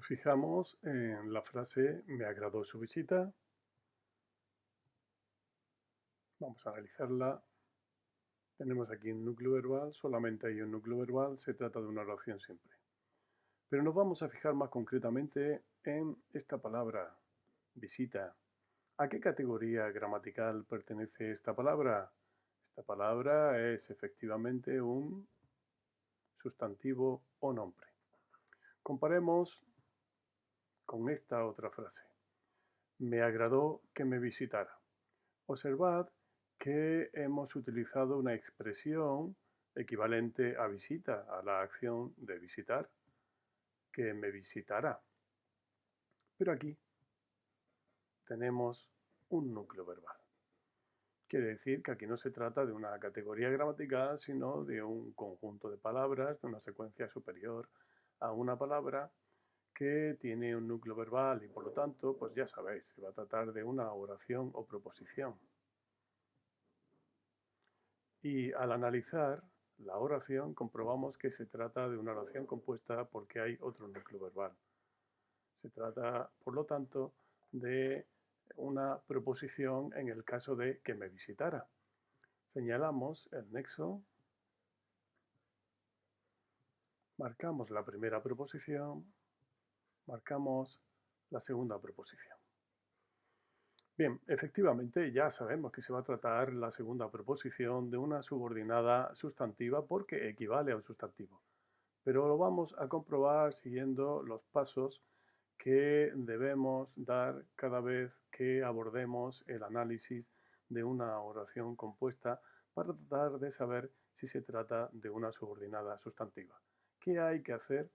Nos fijamos en la frase "me agradó su visita". Vamos a analizarla. Tenemos aquí un núcleo verbal, solamente hay un núcleo verbal, se trata de una oración siempre. Pero nos vamos a fijar más concretamente en esta palabra, visita. ¿A qué categoría gramatical pertenece esta palabra? Esta palabra es efectivamente un sustantivo o nombre. Comparemos con esta otra frase. Me agradó que me visitara. Observad que hemos utilizado una expresión equivalente a visita, a la acción de visitar, que me visitará. Pero aquí tenemos un núcleo verbal. Quiere decir que aquí no se trata de una categoría gramatical, sino de un conjunto de palabras, de una secuencia superior a una palabra que tiene un núcleo verbal y por lo tanto, pues ya sabéis, se va a tratar de una oración o proposición. Y al analizar la oración comprobamos que se trata de una oración compuesta porque hay otro núcleo verbal. Se trata, por lo tanto, de una proposición en el caso de que me visitara. Señalamos el nexo, marcamos la primera proposición, marcamos la segunda proposición. Bien, efectivamente ya sabemos que se va a tratar la segunda proposición de una subordinada sustantiva porque equivale a un sustantivo. Pero lo vamos a comprobar siguiendo los pasos que debemos dar cada vez que abordemos el análisis de una oración compuesta para tratar de saber si se trata de una subordinada sustantiva. ¿Qué hay que hacer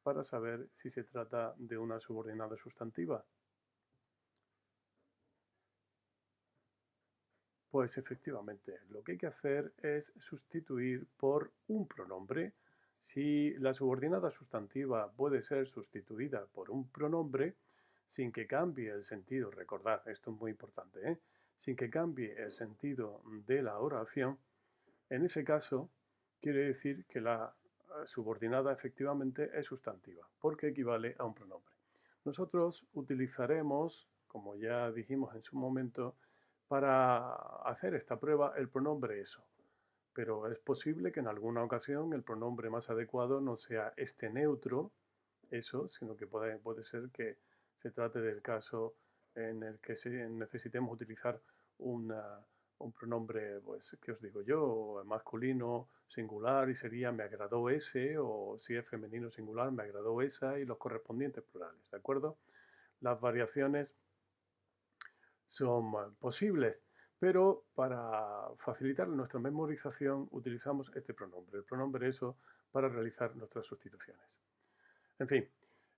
para saber si se trata de una subordinada sustantiva? Pues efectivamente, lo que hay que hacer es sustituir por un pronombre. Si la subordinada sustantiva puede ser sustituida por un pronombre sin que cambie el sentido, recordad, esto es muy importante, sin que cambie el sentido de la oración, en ese caso quiere decir que la subordinada efectivamente es sustantiva, porque equivale a un pronombre. Nosotros utilizaremos, como ya dijimos en su momento, para hacer esta prueba el pronombre eso. Pero es posible que en alguna ocasión el pronombre más adecuado no sea este neutro, eso, sino que puede ser que se trate del caso en el que necesitemos utilizar un pronombre, pues, ¿qué os digo yo? Masculino singular y sería me agradó ese, o si es femenino singular, me agradó esa y los correspondientes plurales, ¿de acuerdo? Las variaciones son posibles, pero para facilitar nuestra memorización utilizamos este pronombre, el pronombre eso, para realizar nuestras sustituciones. En fin,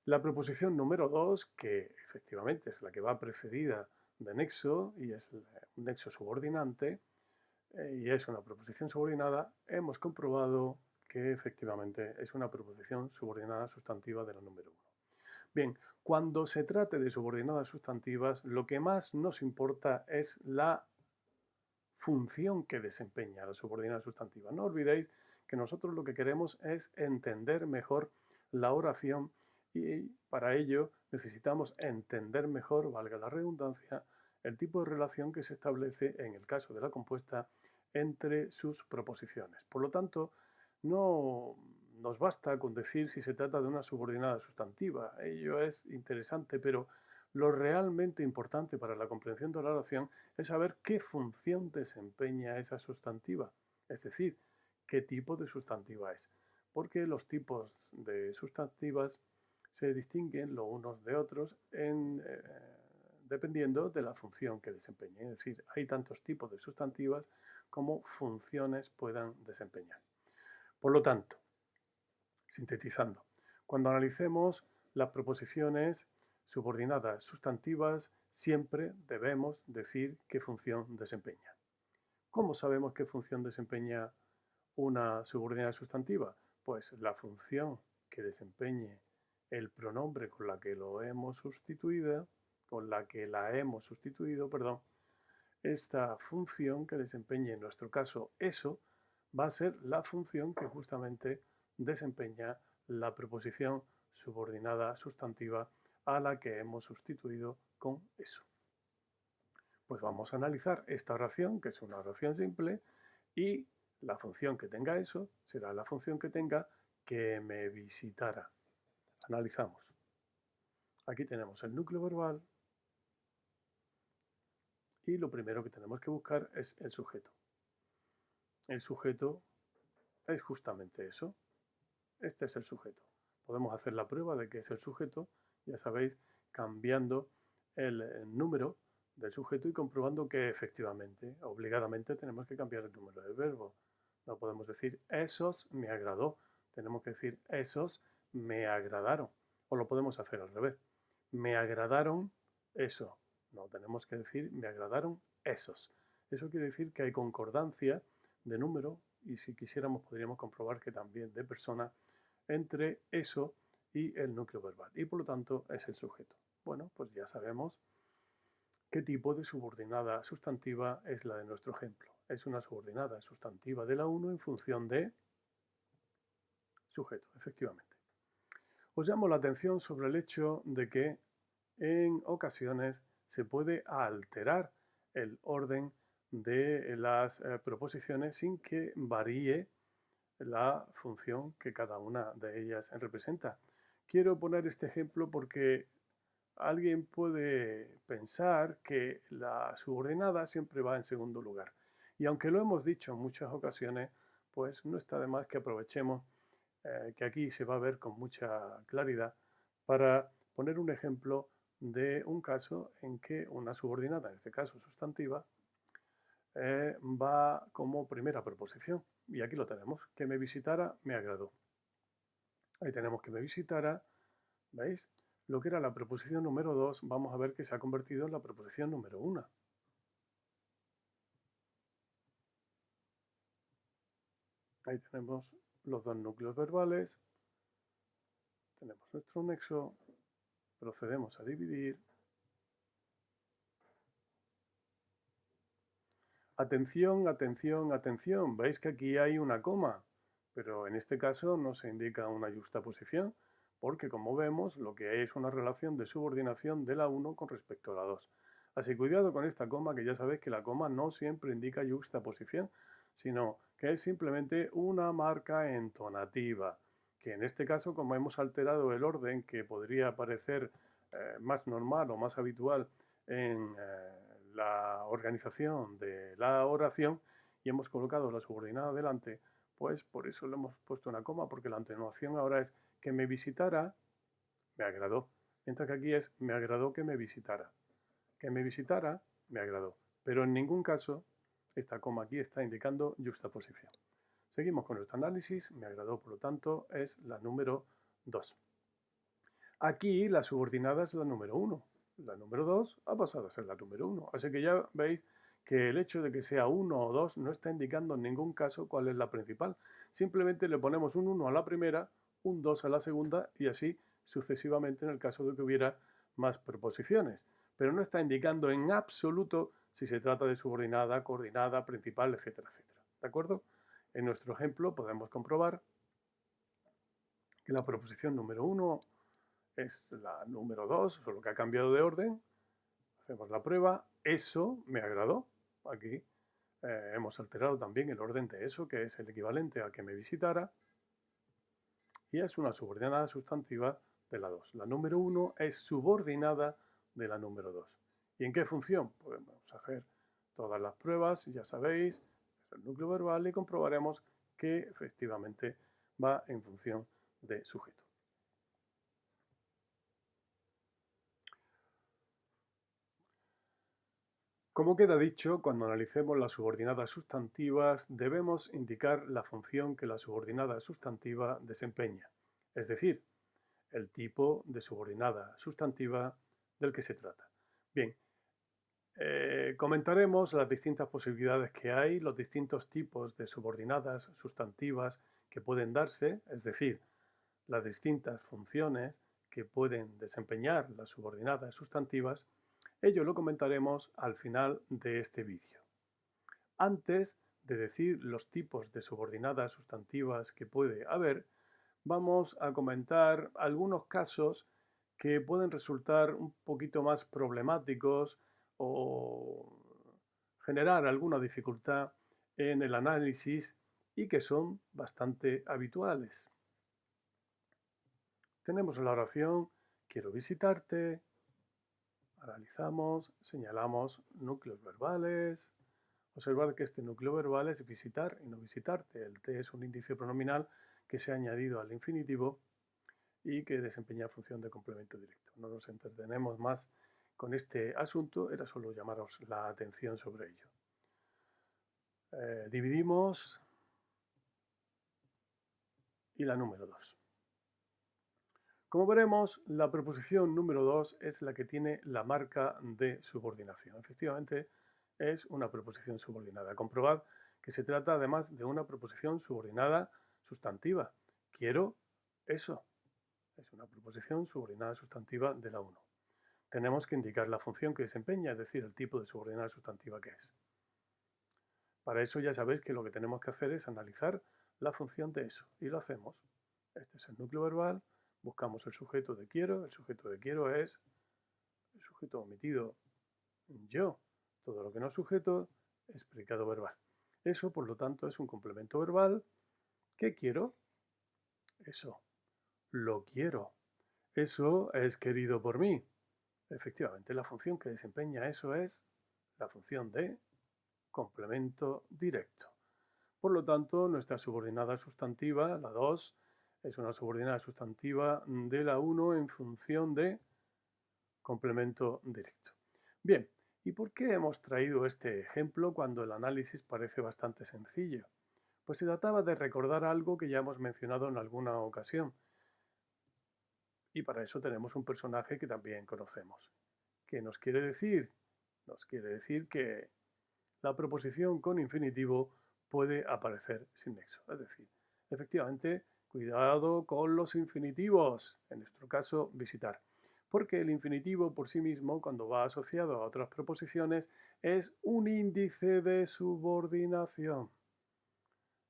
la proposición número 2, que efectivamente es la que va precedida de nexo y es un nexo subordinante, y es una proposición subordinada, hemos comprobado que efectivamente es una proposición subordinada sustantiva de la número 1. Bien, cuando se trate de subordinadas sustantivas, lo que más nos importa es la función que desempeña la subordinada sustantiva. No olvidéis que nosotros lo que queremos es entender mejor la oración y para ello necesitamos entender mejor, valga la redundancia, el tipo de relación que se establece en el caso de la compuesta entre sus proposiciones. Por lo tanto, no nos basta con decir si se trata de una subordinada sustantiva. Ello es interesante, pero lo realmente importante para la comprensión de la oración es saber qué función desempeña esa sustantiva, es decir, qué tipo de sustantiva es. Porque los tipos de sustantivas se distinguen los unos de otros dependiendo de la función que desempeñen. Es decir, hay tantos tipos de sustantivas como funciones puedan desempeñar. Por lo tanto, sintetizando, cuando analicemos las proposiciones subordinadas sustantivas, siempre debemos decir qué función desempeña. ¿Cómo sabemos qué función desempeña una subordinada sustantiva? Pues la función que desempeñe el pronombre con la que lo hemos sustituido, perdón, esta función que desempeñe en nuestro caso eso va a ser la función que justamente desempeña la proposición subordinada sustantiva a la que hemos sustituido con eso. Pues vamos a analizar esta oración, que es una oración simple, y la función que tenga eso será la función que tenga que me visitara. Analizamos. Aquí tenemos el núcleo verbal y lo primero que tenemos que buscar es el sujeto. El sujeto es justamente eso. Este es el sujeto. Podemos hacer la prueba de que es el sujeto, ya sabéis, cambiando el número del sujeto y comprobando que efectivamente, obligadamente, tenemos que cambiar el número del verbo. No podemos decir esos me agradó, tenemos que decir esos me agradaron. O lo podemos hacer al revés. Me agradaron eso. No, tenemos que decir me agradaron esos. Eso quiere decir que hay concordancia de número y si quisiéramos podríamos comprobar que también de persona entre eso y el núcleo verbal y por lo tanto es el sujeto. Bueno, pues ya sabemos qué tipo de subordinada sustantiva es la de nuestro ejemplo. Es una subordinada sustantiva de la 1 en función de sujeto, efectivamente. Os llamo la atención sobre el hecho de que en ocasiones se puede alterar el orden de las proposiciones sin que varíe la función que cada una de ellas representa. Quiero poner este ejemplo porque alguien puede pensar que la subordinada siempre va en segundo lugar. Y aunque lo hemos dicho en muchas ocasiones, pues no está de más que aprovechemos que aquí se va a ver con mucha claridad para poner un ejemplo de un caso en que una subordinada, en este caso sustantiva, va como primera proposición. Y aquí lo tenemos, que me visitara, me agradó. Ahí tenemos que me visitara, ¿veis? Lo que era la preposición número 2, vamos a ver que se ha convertido en la preposición número 1. Ahí tenemos los dos núcleos verbales, tenemos nuestro nexo, procedemos a dividir. Atención, atención, atención, veis que aquí hay una coma, pero en este caso no se indica una juxtaposición, porque como vemos lo que hay es una relación de subordinación de la 1 con respecto a la 2. Así cuidado con esta coma, que ya sabéis que la coma no siempre indica juxtaposición, sino que es simplemente una marca entonativa, que en este caso, como hemos alterado el orden que podría parecer más normal o más habitual en la organización de la oración y hemos colocado la subordinada delante, pues por eso le hemos puesto una coma, porque la atenuación ahora es que me visitara, me agradó, mientras que aquí es me agradó que me visitara. Que me visitara, me agradó. Pero en ningún caso esta coma aquí está indicando juxtaposición. Seguimos con nuestro análisis, me agradó, por lo tanto, es la número 2. Aquí la subordinada es la número 1. La número 2 ha pasado a ser la número 1. Así que ya veis que el hecho de que sea 1 o 2 no está indicando en ningún caso cuál es la principal. Simplemente le ponemos un 1 a la primera, un 2 a la segunda y así sucesivamente en el caso de que hubiera más preposiciones. Pero no está indicando en absoluto si se trata de subordinada, coordinada, principal, etcétera, etcétera. ¿De acuerdo? En nuestro ejemplo podemos comprobar que la proposición número 1 es la número 2, solo que ha cambiado de orden. Hacemos la prueba. Eso me agradó. Aquí hemos alterado también el orden de eso, que es el equivalente a que me visitara. Y es una subordinada sustantiva de la 2. La número 1 es subordinada de la número 2. ¿Y en qué función? Pues vamos a hacer todas las pruebas, ya sabéis, es el núcleo verbal y comprobaremos que efectivamente va en función de sujeto. Como queda dicho, cuando analicemos las subordinadas sustantivas debemos indicar la función que la subordinada sustantiva desempeña, es decir, el tipo de subordinada sustantiva del que se trata. Bien, comentaremos las distintas posibilidades que hay, los distintos tipos de subordinadas sustantivas que pueden darse, es decir, las distintas funciones que pueden desempeñar las subordinadas sustantivas. Ello lo comentaremos al final de este vídeo. Antes de decir los tipos de subordinadas sustantivas que puede haber, vamos a comentar algunos casos que pueden resultar un poquito más problemáticos o generar alguna dificultad en el análisis y que son bastante habituales. Tenemos la oración quiero visitarte, analizamos, señalamos núcleos verbales. Observar que este núcleo verbal es visitar y no visitarte. El T es un índice pronominal que se ha añadido al infinitivo y que desempeña función de complemento directo. No nos entretenemos más con este asunto, era solo llamaros la atención sobre ello. Dividimos y la número 2. Como veremos, la preposición número 2 es la que tiene la marca de subordinación. Efectivamente, es una preposición subordinada. Comprobad que se trata además de una preposición subordinada sustantiva. Quiero eso. Es una preposición subordinada sustantiva de la 1. Tenemos que indicar la función que desempeña, es decir, el tipo de subordinada sustantiva que es. Para eso ya sabéis que lo que tenemos que hacer es analizar la función de eso. Y lo hacemos. Este es el núcleo verbal. Buscamos el sujeto de quiero. El sujeto de quiero es el sujeto omitido yo. Todo lo que no es sujeto es predicado verbal. Eso, por lo tanto, es un complemento verbal. ¿Qué quiero? Eso. Lo quiero. Eso es querido por mí. Efectivamente, la función que desempeña eso es la función de complemento directo. Por lo tanto, nuestra subordinada sustantiva, la 2, es una subordinada sustantiva de la 1 en función de complemento directo. Bien, ¿y por qué hemos traído este ejemplo cuando el análisis parece bastante sencillo? Pues se trataba de recordar algo que ya hemos mencionado en alguna ocasión. Y para eso tenemos un personaje que también conocemos. ¿Qué nos quiere decir? Nos quiere decir que la proposición con infinitivo puede aparecer sin nexo. Es decir, efectivamente, cuidado con los infinitivos, en nuestro caso, visitar. Porque el infinitivo por sí mismo, cuando va asociado a otras preposiciones, es un índice de subordinación.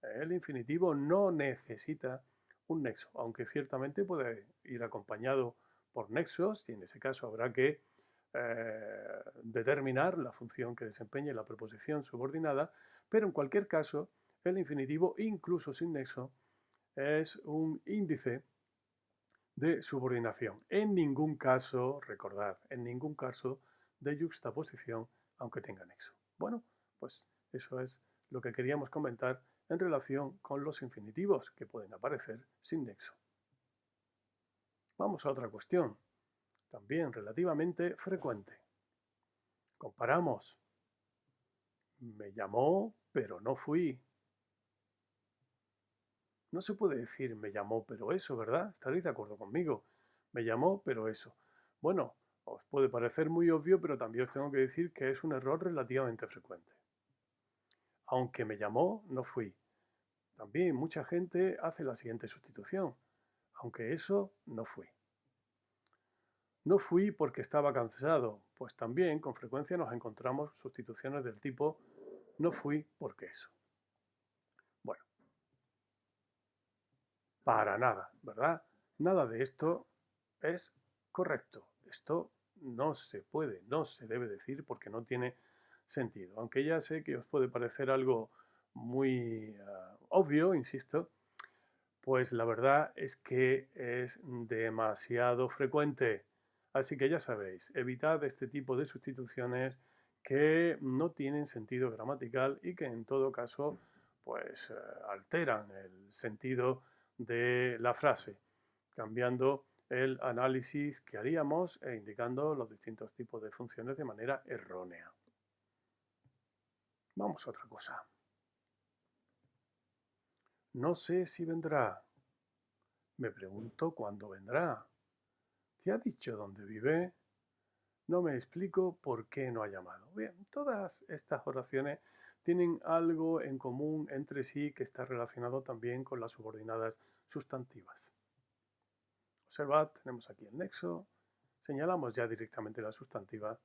El infinitivo no necesita un nexo, aunque ciertamente puede ir acompañado por nexos y en ese caso habrá que determinar la función que desempeñe la preposición subordinada, pero en cualquier caso el infinitivo, incluso sin nexo, es un índice de subordinación. En ningún caso, recordad, en ningún caso de yuxtaposición, aunque tenga nexo. Bueno, pues eso es lo que queríamos comentar en relación con los infinitivos que pueden aparecer sin nexo. Vamos a otra cuestión, también relativamente frecuente. Comparamos. Me llamó, pero no fui. No se puede decir me llamó, pero eso, ¿verdad? Estaréis de acuerdo conmigo. Me llamó, pero eso. Bueno, os puede parecer muy obvio, pero también os tengo que decir que es un error relativamente frecuente. Aunque me llamó, no fui. También mucha gente hace la siguiente sustitución. Aunque eso, no fui. No fui porque estaba cansado. Pues también con frecuencia nos encontramos sustituciones del tipo no fui porque eso. Bueno, para nada, ¿verdad? Nada de esto es correcto. Esto no se puede, no se debe decir porque no tiene sentido. Aunque ya sé que os puede parecer algo muy obvio, insisto, pues la verdad es que es demasiado frecuente. Así que ya sabéis, evitad este tipo de sustituciones que no tienen sentido gramatical y que en todo caso pues alteran el sentido de la frase, cambiando el análisis que haríamos e indicando los distintos tipos de funciones de manera errónea. Vamos a otra cosa. No sé si vendrá. Me pregunto cuándo vendrá. ¿Te ha dicho dónde vive? No me explico por qué no ha llamado. Bien, todas estas oraciones tienen algo en común entre sí que está relacionado también con las subordinadas sustantivas. Observad, tenemos aquí el nexo, señalamos ya directamente la sustantiva,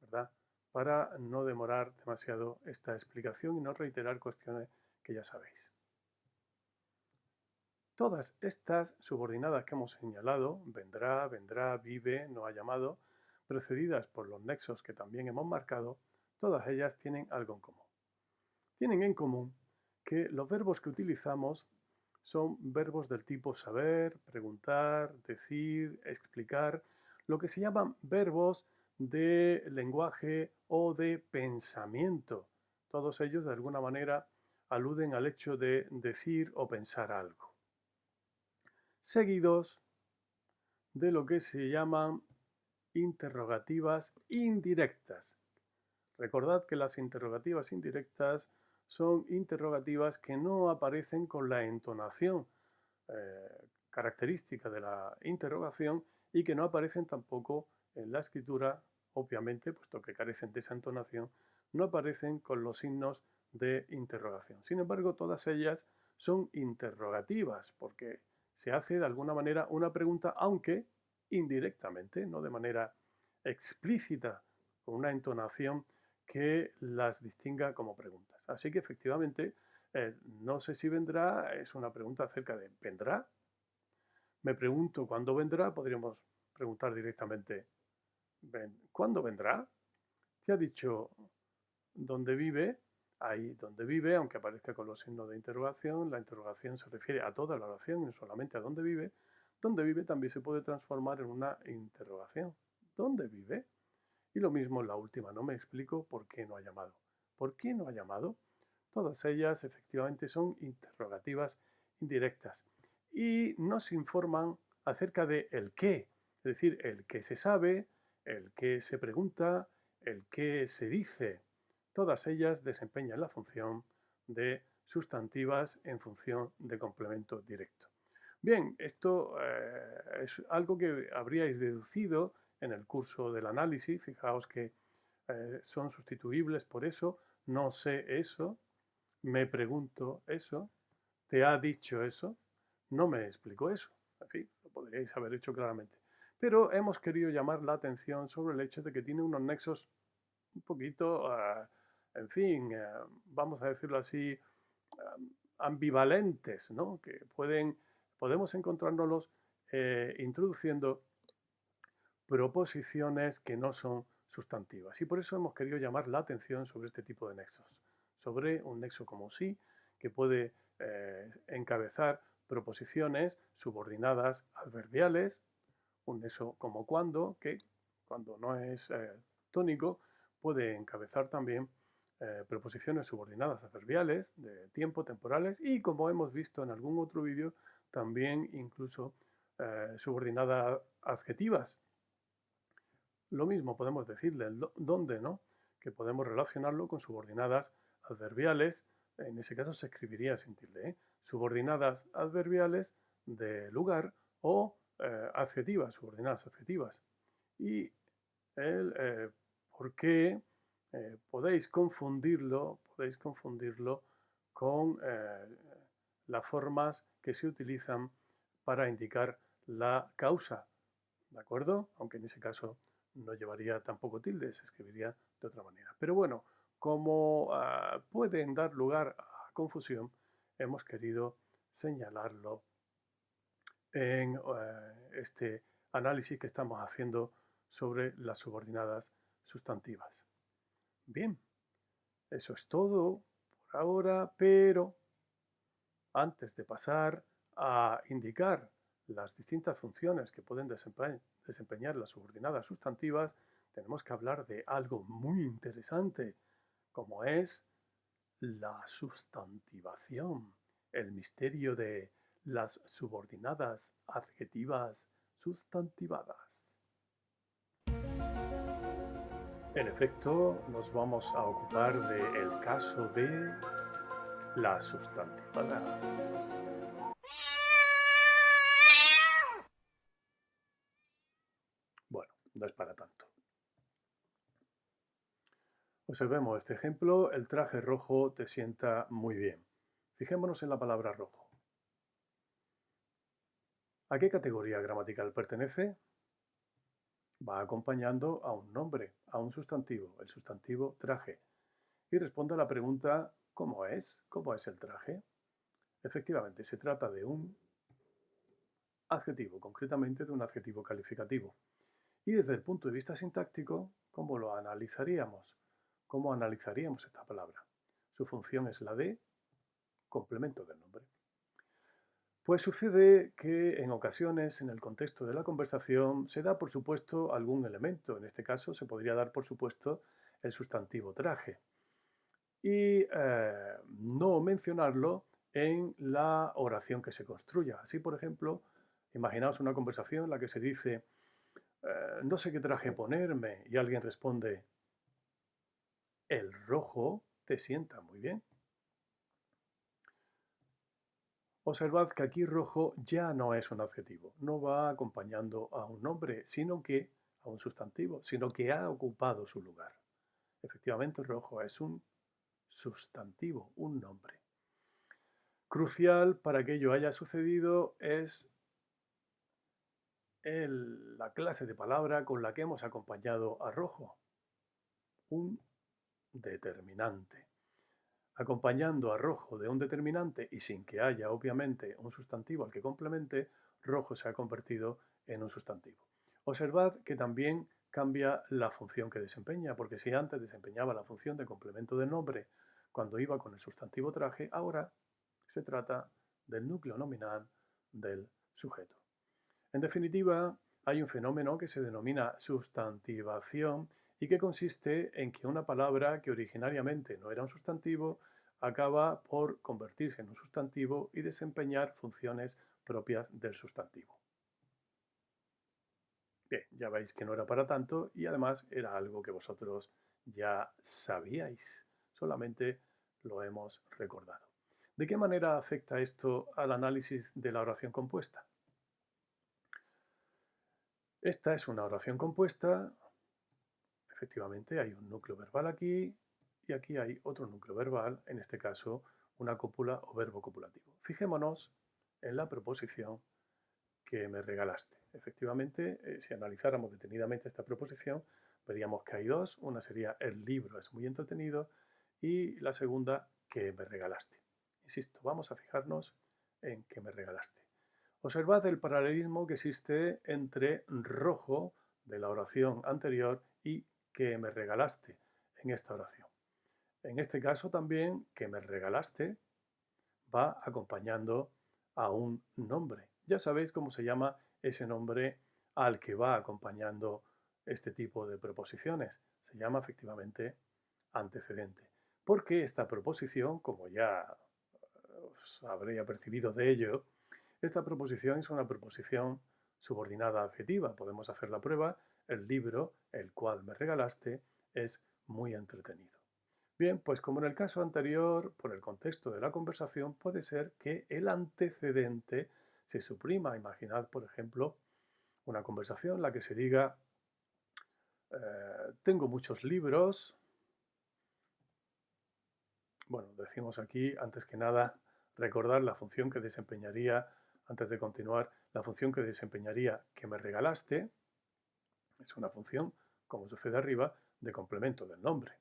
¿verdad? Para no demorar demasiado esta explicación y no reiterar cuestiones que ya sabéis. Todas estas subordinadas que hemos señalado, vendrá, vendrá, vive, no ha llamado, precedidas por los nexos que también hemos marcado, todas ellas tienen algo en común. Tienen en común que los verbos que utilizamos son verbos del tipo saber, preguntar, decir, explicar, lo que se llaman verbos de lenguaje o de pensamiento. Todos ellos de alguna manera aluden al hecho de decir o pensar algo. Seguidos de lo que se llaman interrogativas indirectas. Recordad que las interrogativas indirectas son interrogativas que no aparecen con la entonación característica de la interrogación y que no aparecen tampoco en la escritura, obviamente, puesto que carecen de esa entonación, no aparecen con los signos de interrogación. Sin embargo, todas ellas son interrogativas porque se hace de alguna manera una pregunta, aunque indirectamente, no de manera explícita, con una entonación que las distinga como preguntas. Así que efectivamente, no sé si vendrá, es una pregunta acerca de ¿vendrá? Me pregunto cuándo vendrá, podríamos preguntar directamente ¿cuándo vendrá? Se ha dicho dónde vive, ahí donde vive, aunque aparezca con los signos de interrogación, la interrogación se refiere a toda la oración y no solamente a dónde vive. Dónde vive también se puede transformar en una interrogación. ¿Dónde vive? Y lo mismo en la última, no me explico por qué no ha llamado. ¿Por qué no ha llamado? Todas ellas efectivamente son interrogativas indirectas y nos informan acerca de el qué, es decir, el qué se sabe, el qué se pregunta, el qué se dice. Todas ellas desempeñan la función de sustantivas en función de complemento directo. Bien, esto es algo que habríais deducido en el curso del análisis. Fijaos que son sustituibles por eso. No sé eso, me pregunto eso, te ha dicho eso, no me explicó eso. En fin, lo podríais haber hecho claramente. Pero hemos querido llamar la atención sobre el hecho de que tiene unos nexos un poquito, en fin, vamos a decirlo así, ambivalentes, ¿no? Que podemos encontrárnoslos introduciendo proposiciones que no son sustantivas. Y por eso hemos querido llamar la atención sobre este tipo de nexos. Sobre un nexo como sí, que puede encabezar proposiciones subordinadas adverbiales, un nexo como cuando, que cuando no es tónico, puede encabezar también preposiciones subordinadas adverbiales de tiempo, temporales y, como hemos visto en algún otro vídeo, también incluso subordinadas adjetivas. Lo mismo podemos decir del dónde, ¿no? Que podemos relacionarlo con subordinadas adverbiales, en ese caso se escribiría sin tilde, ¿eh? Subordinadas adverbiales de lugar o adjetivas, subordinadas adjetivas. Y el por qué podéis confundirlo con las formas que se utilizan para indicar la causa, ¿de acuerdo? Aunque en ese caso no llevaría tampoco tilde, se escribiría de otra manera. Pero bueno, como pueden dar lugar a confusión, hemos querido señalarlo en este análisis que estamos haciendo sobre las subordinadas sustantivas. Bien, eso es todo por ahora, pero antes de pasar a indicar las distintas funciones que pueden desempeñar las subordinadas sustantivas, tenemos que hablar de algo muy interesante, como es la sustantivación, el misterio de las subordinadas adjetivas sustantivadas. En efecto, nos vamos a ocupar del caso de las sustantivadas. Bueno, no es para tanto. Observemos este ejemplo. El traje rojo te sienta muy bien. Fijémonos en la palabra rojo. ¿A qué categoría gramatical pertenece? Va acompañando a un nombre, a un sustantivo, el sustantivo traje. Y responde a la pregunta ¿cómo es? ¿Cómo es el traje? Efectivamente, se trata de un adjetivo, concretamente de un adjetivo calificativo. Y desde el punto de vista sintáctico, ¿cómo lo analizaríamos? ¿Cómo analizaríamos esta palabra? Su función es la de complemento del nombre. Pues sucede que en ocasiones, en el contexto de la conversación, se da por supuesto algún elemento. En este caso se podría dar por supuesto el sustantivo traje. Y no mencionarlo en la oración que se construya. Así, por ejemplo, imaginaos una conversación en la que se dice, no sé qué traje ponerme, y alguien responde, el rojo te sienta muy bien. Observad que aquí rojo ya no es un adjetivo, no va acompañando a un nombre, a un sustantivo, sino que ha ocupado su lugar. Efectivamente, rojo es un sustantivo, un nombre. Crucial para que ello haya sucedido es la clase de palabra con la que hemos acompañado a rojo, un determinante. Acompañando a rojo de un determinante y sin que haya obviamente un sustantivo al que complemente, rojo se ha convertido en un sustantivo. Observad que también cambia la función que desempeña, porque si antes desempeñaba la función de complemento del nombre cuando iba con el sustantivo traje, ahora se trata del núcleo nominal del sujeto. En definitiva, hay un fenómeno que se denomina sustantivación y que consiste en que una palabra que originariamente no era un sustantivo acaba por convertirse en un sustantivo y desempeñar funciones propias del sustantivo. Bien, ya veis que no era para tanto y además era algo que vosotros ya sabíais, solamente lo hemos recordado. ¿De qué manera afecta esto al análisis de la oración compuesta? Esta es una oración compuesta, efectivamente hay un núcleo verbal aquí y aquí hay otro núcleo verbal, en este caso una cópula o verbo copulativo. Fijémonos en la proposición que me regalaste. Efectivamente, si analizáramos detenidamente esta proposición, veríamos que hay dos. Una sería el libro es muy entretenido y la segunda que me regalaste. Insisto, vamos a fijarnos en que me regalaste. Observad el paralelismo que existe entre rojo de la oración anterior y que me regalaste en esta oración. En este caso también que me regalaste va acompañando a un nombre. Ya sabéis cómo se llama ese nombre al que va acompañando este tipo de preposiciones. Se llama efectivamente antecedente. Porque esta proposición, como ya os habréis percibido de ello, esta proposición es una proposición subordinada adjetiva. Podemos hacer la prueba. El libro, el cual me regalaste, es muy entretenido. Bien, pues como en el caso anterior, por el contexto de la conversación, puede ser que el antecedente se suprima. Imaginad, por ejemplo, una conversación en la que se diga, tengo muchos libros. Bueno, decimos aquí, antes que nada, recordar la función que desempeñaría, antes de continuar, la función que desempeñaría que me regalaste, es una función, como sucede arriba, de complemento del nombre.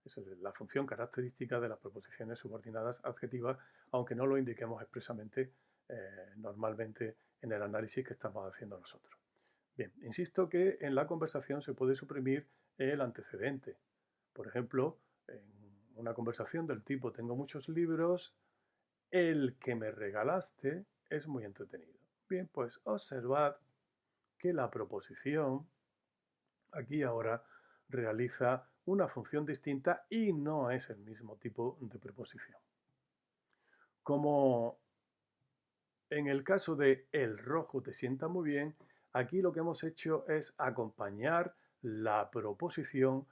Esa es la función característica de las proposiciones subordinadas adjetivas, aunque no lo indiquemos expresamente normalmente en el análisis que estamos haciendo nosotros. Bien, insisto que en la conversación se puede suprimir el antecedente. Por ejemplo, en una conversación del tipo tengo muchos libros, el que me regalaste es muy entretenido. Bien, pues observad que la proposición aquí ahora realiza una función distinta y no es el mismo tipo de preposición. Como en el caso de el rojo te sienta muy bien, aquí lo que hemos hecho es acompañar la proposición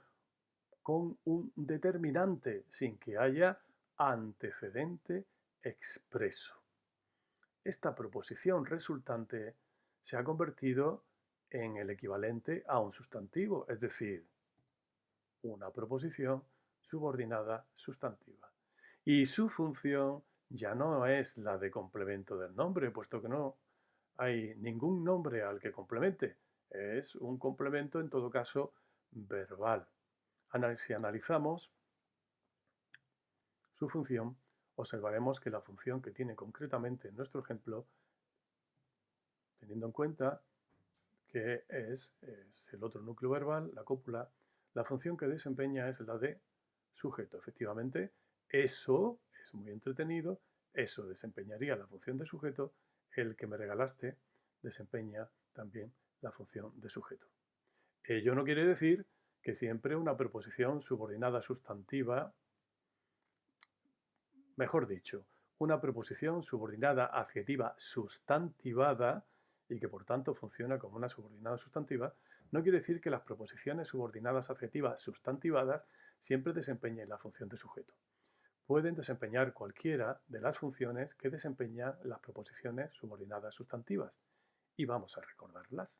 con un determinante sin que haya antecedente expreso. Esta proposición resultante se ha convertido en el equivalente a un sustantivo, es decir, una proposición subordinada sustantiva. Y su función ya no es la de complemento del nombre, puesto que no hay ningún nombre al que complemente. Es un complemento, en todo caso, verbal. Si analizamos su función, observaremos que la función que tiene concretamente en nuestro ejemplo teniendo en cuenta que es el otro núcleo verbal, la cópula, la función que desempeña es la de sujeto. Efectivamente, eso es muy entretenido, eso desempeñaría la función de sujeto, el que me regalaste desempeña también la función de sujeto. Ello no quiere decir que siempre una preposición subordinada sustantiva, mejor dicho, una preposición subordinada adjetiva sustantivada y que por tanto funciona como una subordinada sustantiva, no quiere decir que las preposiciones subordinadas adjetivas sustantivadas siempre desempeñen la función de sujeto. Pueden desempeñar cualquiera de las funciones que desempeñan las preposiciones subordinadas sustantivas y vamos a recordarlas.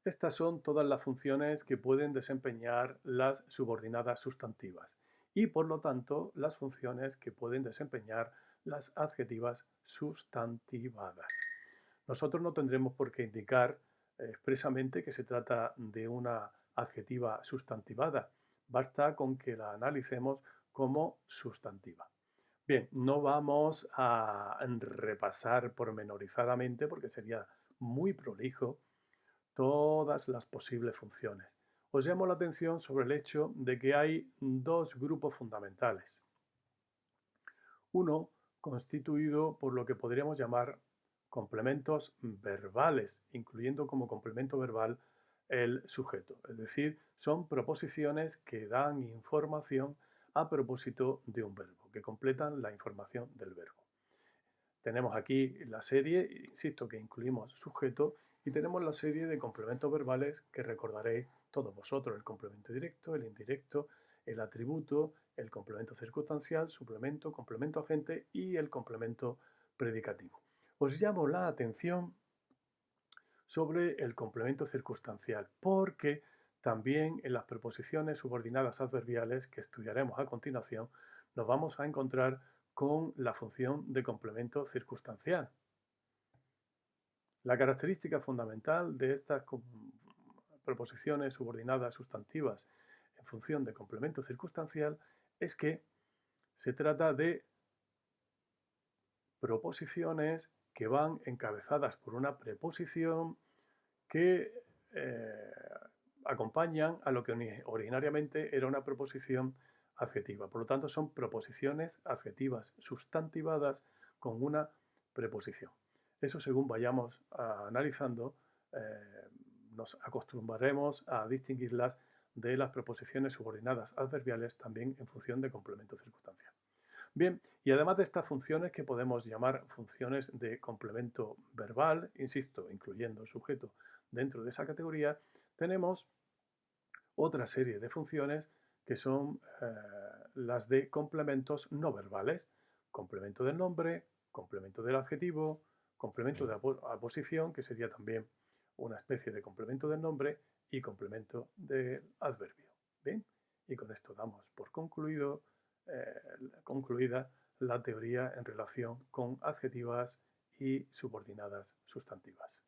Estas son todas las funciones que pueden desempeñar las subordinadas sustantivas y por lo tanto las funciones que pueden desempeñar las adjetivas sustantivadas. Nosotros no tendremos por qué indicar expresamente que se trata de una adjetiva sustantivada. Basta con que la analicemos como sustantiva. Bien, no vamos a repasar pormenorizadamente porque sería muy prolijo todas las posibles funciones. Os llamo la atención sobre el hecho de que hay dos grupos fundamentales. Uno constituido por lo que podríamos llamar complementos verbales, incluyendo como complemento verbal el sujeto. Es decir, son proposiciones que dan información a propósito de un verbo, que completan la información del verbo. Tenemos aquí la serie, insisto, que incluimos sujeto y tenemos la serie de complementos verbales que recordaréis todos vosotros, el complemento directo, el indirecto, el atributo, el complemento circunstancial, suplemento, complemento agente y el complemento predicativo. Os llamo la atención sobre el complemento circunstancial porque también en las preposiciones subordinadas adverbiales que estudiaremos a continuación nos vamos a encontrar con la función de complemento circunstancial. La característica fundamental de estas preposiciones subordinadas sustantivas en función de complemento circunstancial es que se trata de proposiciones que van encabezadas por una preposición que acompañan a lo que originariamente era una preposición adjetiva. Por lo tanto, son proposiciones adjetivas sustantivadas con una preposición. Eso según vayamos analizando, nos acostumbraremos a distinguirlas de las preposiciones subordinadas adverbiales también en función de complemento circunstancial. Bien, y además de estas funciones que podemos llamar funciones de complemento verbal, insisto, incluyendo sujeto dentro de esa categoría, tenemos otra serie de funciones que son las de complementos no verbales. Complemento del nombre, complemento del adjetivo, complemento de aposición, que sería también una especie de complemento del nombre, y complemento del adverbio. Bien, y con esto damos por concluida la teoría en relación con adjetivas y subordinadas sustantivas.